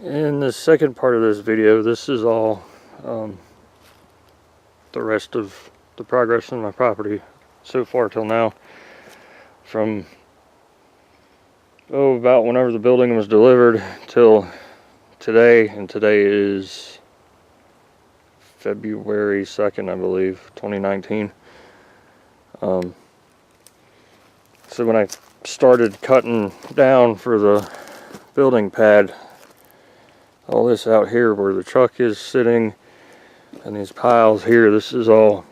In the second part of this video, this is all the rest of the progress on my property so far till now, from about whenever the building was delivered till today, and today is February 2nd, I believe, 2019. So when I started cutting down for the building pad, all this out here where the truck is sitting and these piles here, this is all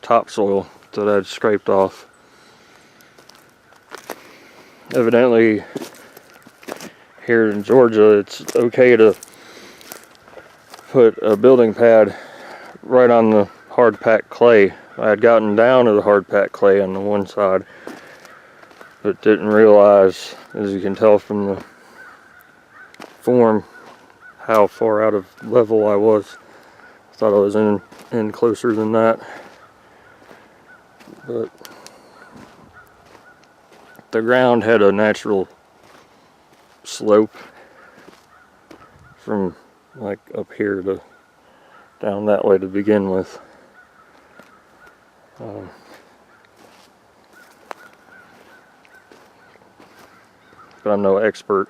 topsoil that I'd scraped off. Evidently here in Georgia it's okay to put a building pad right on the hard packed clay. I had gotten down to the hard packed clay on the one side, but didn't realize, as you can tell from the form, how far out of level I was. I thought I was in closer than that, but the ground had a natural slope from like up here to down that way to begin with. But I'm no expert.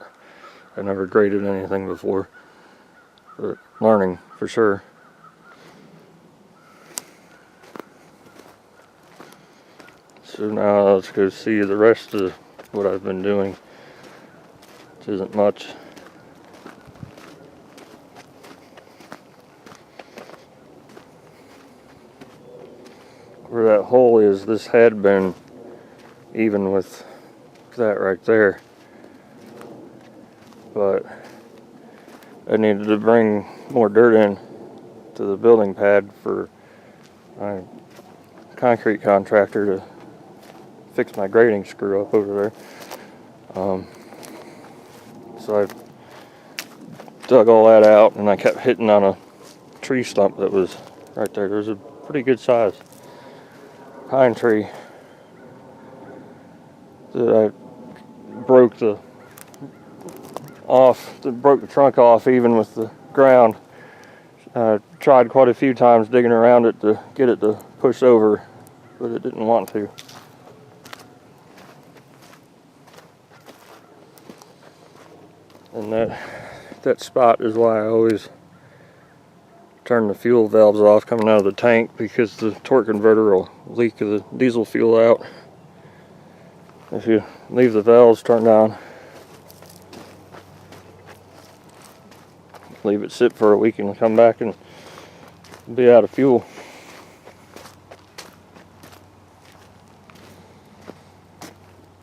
I never graded anything before, but learning for sure. So now let's go see the rest of what I've been doing, which isn't much. Where that hole is, this had been even with that right there, but I needed to bring more dirt in to the building pad for my concrete contractor to fix my grading screw up over there. So I dug all that out, and I kept hitting on a tree stump that was right there. There's a pretty good size pine tree that I broke the trunk off even with the ground. I tried quite a few times digging around it to get it to push over, but it didn't want to. And that spot is why I always turn the fuel valves off coming out of the tank, because the torque converter will leak the diesel fuel out if you leave the valves turned on. Leave it sit for a week and come back and be out of fuel.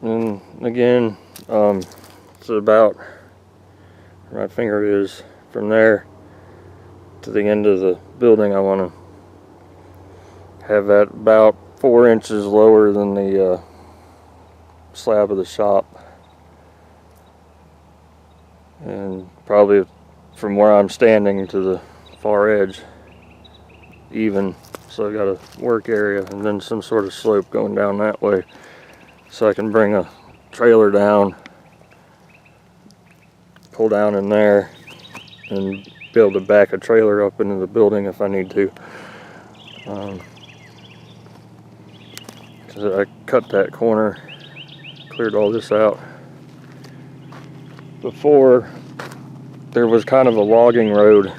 And again, it's about where my finger is from there to the end of the building. I want to have that about 4 inches lower than the slab of the shop, and probably from where I'm standing to the far edge even. So I got a work area and then some sort of slope going down that way, so I can bring a trailer down, pull down in there, and be able to back a trailer up into the building if I need to. So I cut that corner, cleared all this out. Before, there was kind of a logging road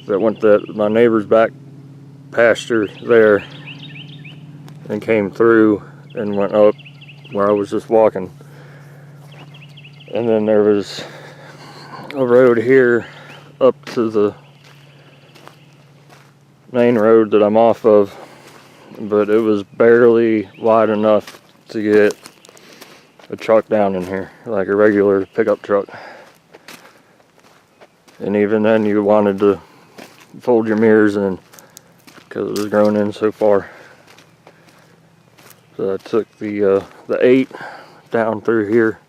that went my neighbor's back pasture there and came through and went up where I was just walking. And then there was a road here up to the main road that I'm off of, but it was barely wide enough to get a truck down in here, like a regular pickup truck. And even then you wanted to fold your mirrors in because it was grown in so far. So I took the 8 down through here.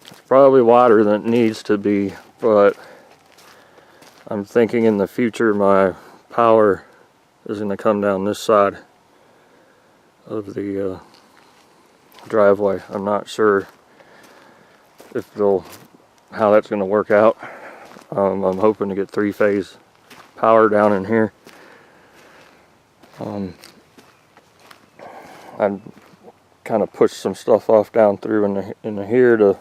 It's probably wider than it needs to be, but I'm thinking in the future my power is going to come down this side of the driveway. I'm not sure if they'll how that's going to work out. I'm hoping to get 3-phase power down in here. I kind of pushed some stuff off down through in the here to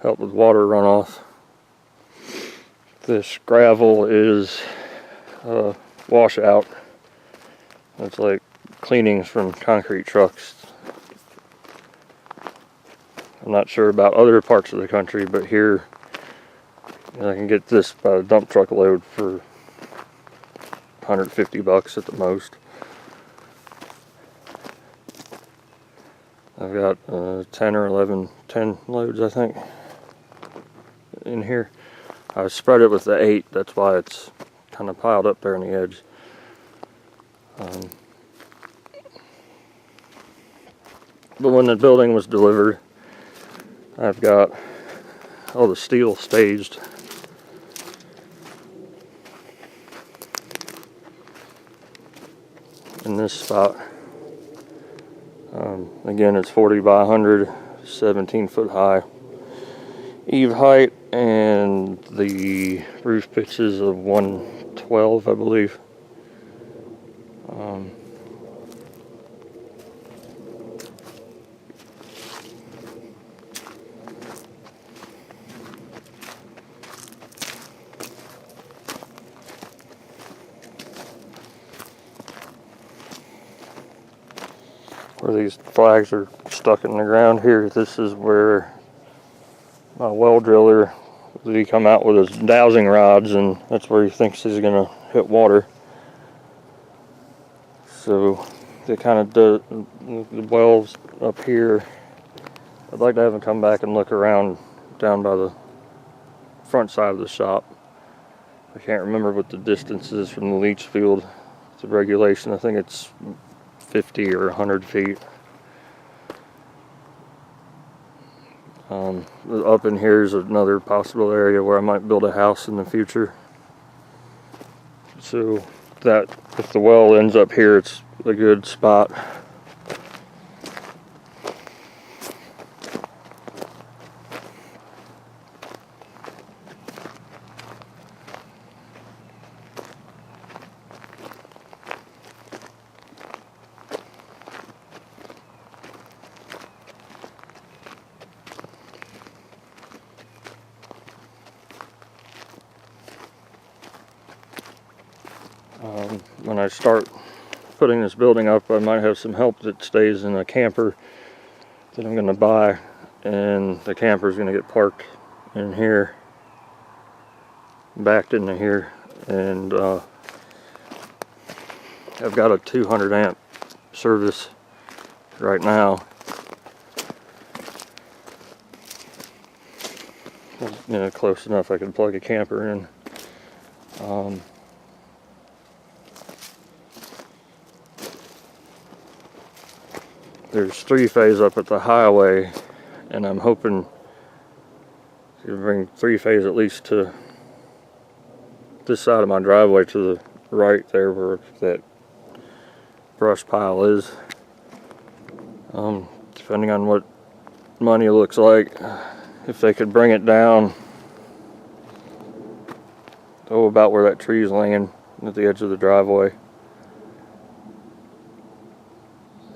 help with water runoff. This gravel is washout. It's like cleanings from concrete trucks. I'm not sure about other parts of the country, but here I can get this by a dump truck load for $150 at the most. I've got 10 loads, I think, in here. I spread it with the 8, that's why it's kind of piled up there on the edge. But when the building was delivered, I've got all the steel staged. In this spot. Again, it's 40 by 100, 17 foot high eave height, and the roof pitch is of 112, I believe. Where these flags are stuck in the ground here, this is where my well driller, he come out with his dowsing rods, and that's where he thinks he's gonna hit water. So they kind of do the wells up here. I'd like to have him come back and look around down by the front side of the shop. I can't remember what the distance is from the leach field. It's a regulation. I think it's 50 or 100 feet. Up in here is another possible area where I might build a house in the future. So that if the well ends up here, it's a good spot. When I start putting this building up, I might have some help that stays in a camper that I'm going to buy, and the camper is going to get parked in here, backed into here, and I've got a 200 amp service right now. You know, close enough I can plug a camper in. There's 3-phase up at the highway, and I'm hoping to bring 3-phase at least to this side of my driveway, to the right there where that brush pile is. Depending on what money looks like, if they could bring it down about where that tree is laying at the edge of the driveway,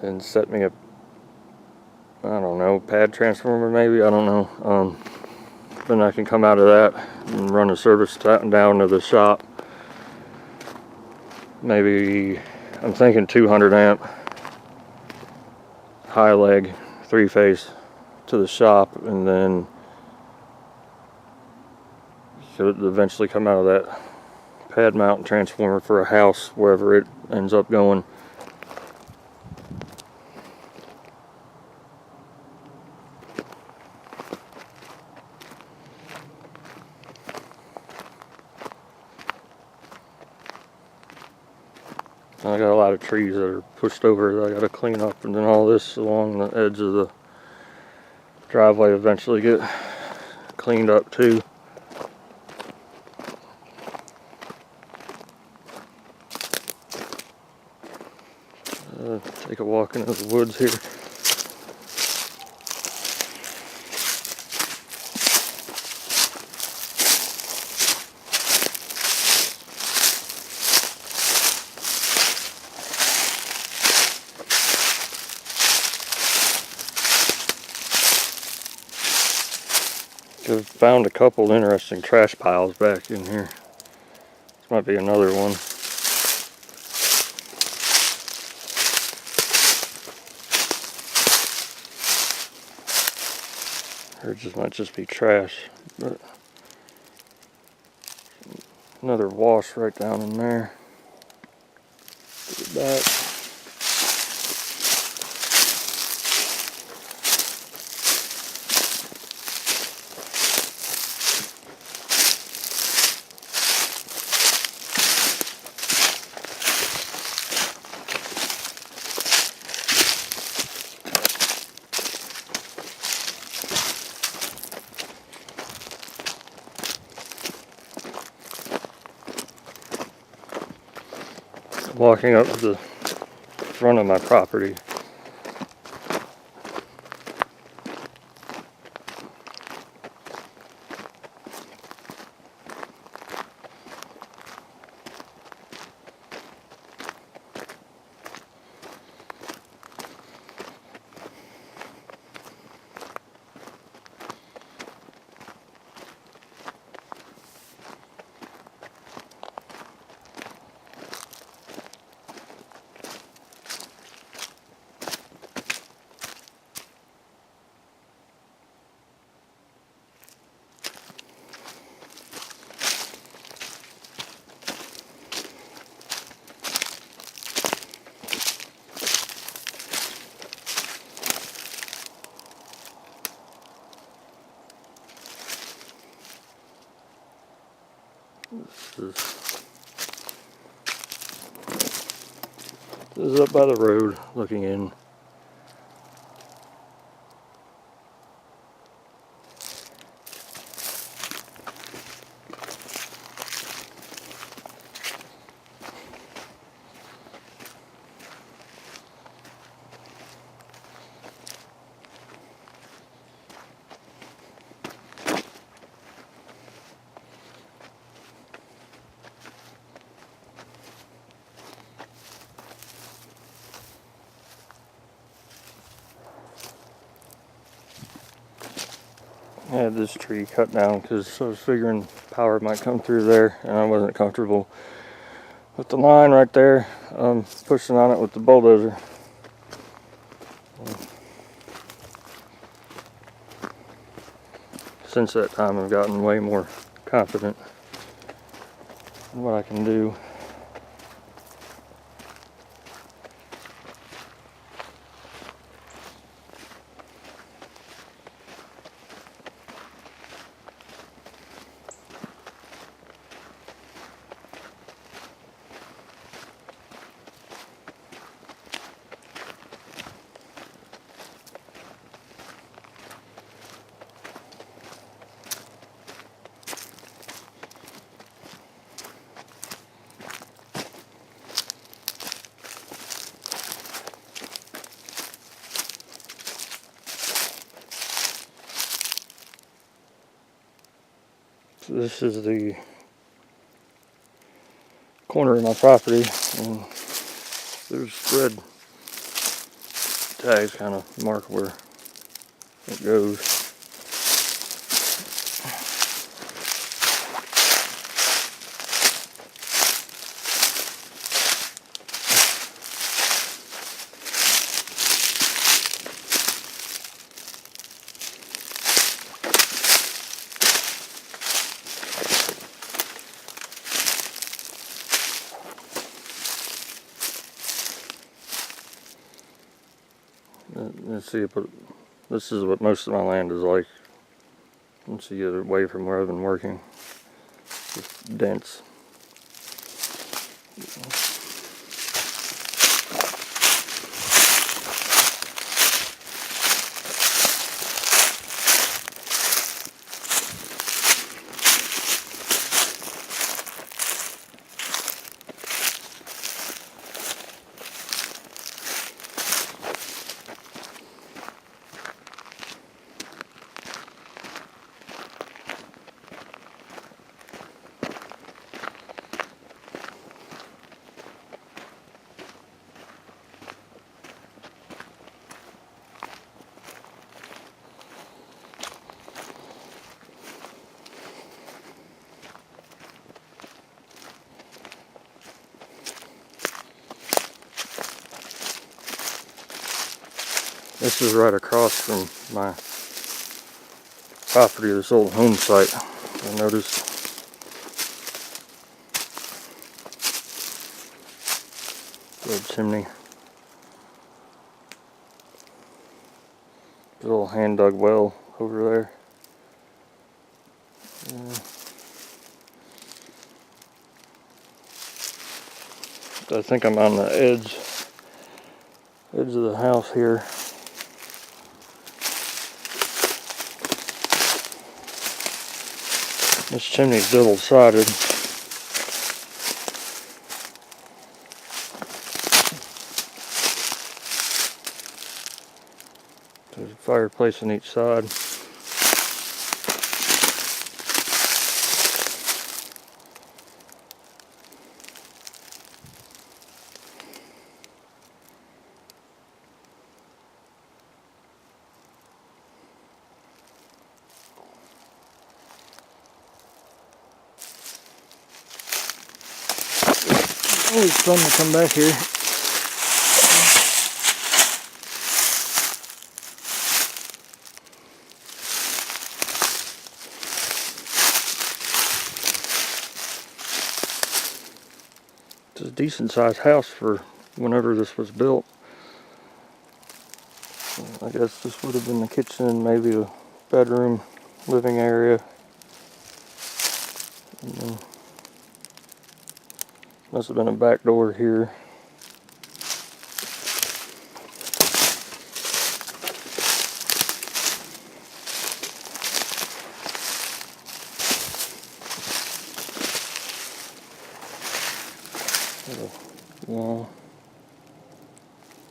and set me up, I don't know, pad transformer maybe, I don't know. Then I can come out of that and run a service down to the shop. Maybe, I'm thinking 200 amp high leg 3-phase to the shop, and then should eventually come out of that pad mount transformer for a house wherever it ends up going. I got a lot of trees that are pushed over that I got to clean up, and then all this along the edge of the driveway eventually get cleaned up too. Take a walk into the woods here. I've found a couple interesting trash piles back in here. This might be another one. Or it might just be trash. But another wash right down in there. Put it back. Walking up to the front of my property. This is up by the road, looking in. I had this tree cut down because I was figuring power might come through there, and I wasn't comfortable with the line right there, pushing on it with the bulldozer. Since that time, I've gotten way more confident in what I can do. This is the corner of my property, and there's red tags kind of mark where it goes. Let's see, but this is what most of my land is like. Once you get away from where I've been working, it's dense. This is right across from my property, this old home site. I noticed little chimney, little hand dug well over there. I think I'm on the edge of the house here. This chimney's double-sided. There's a fireplace on each side. Always fun to come back here. It's a decent sized house for whenever this was built. I guess this would have been the kitchen, maybe a bedroom, living area. And then must have been a back door here. Wall.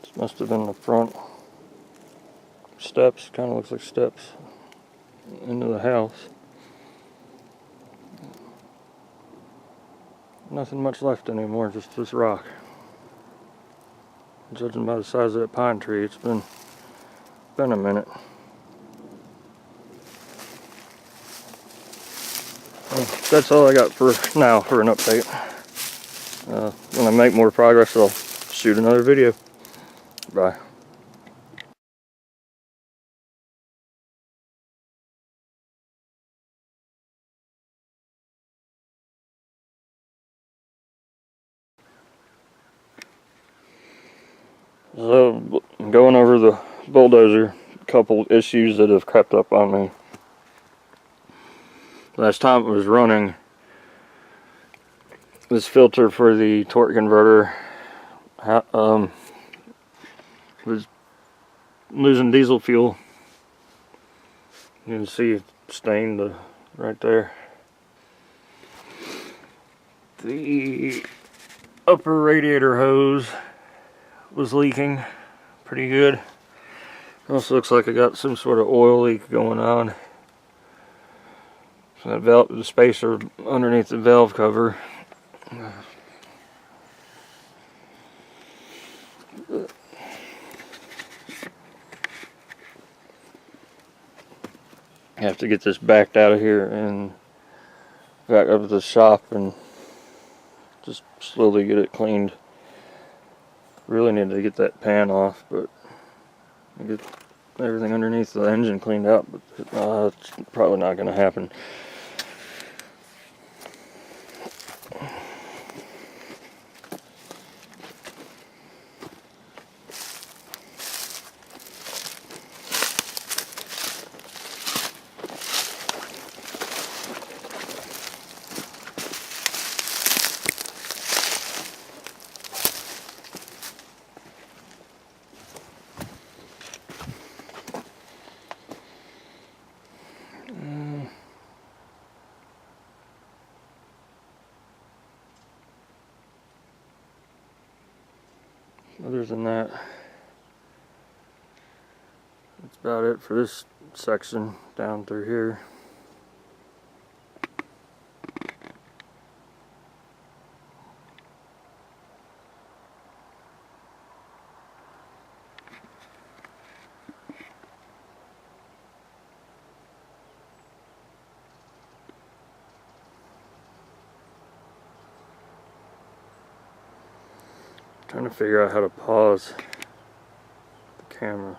This must have been the front steps. Kind of looks like steps into the house. Nothing much left anymore, just this rock. Judging by the size of that pine tree, it's been a minute. Well, that's all I got for now for an update. When I make more progress, I'll shoot another video. Bye. So, going over the bulldozer, a couple issues that have crept up on me. Last time it was running, this filter for the torque converter was losing diesel fuel. You can see it stained right there. The upper radiator hose was leaking pretty good. Also looks like I got some sort of oil leak going on. So that valve, the spacer underneath the valve cover. I have to get this backed out of here and back up to the shop and just slowly get it cleaned. Really need to get that pan off, but get everything underneath the engine cleaned out, but it's probably not going to happen. Other than that, that's about it for this section down through here. Trying to figure out how to pause the camera.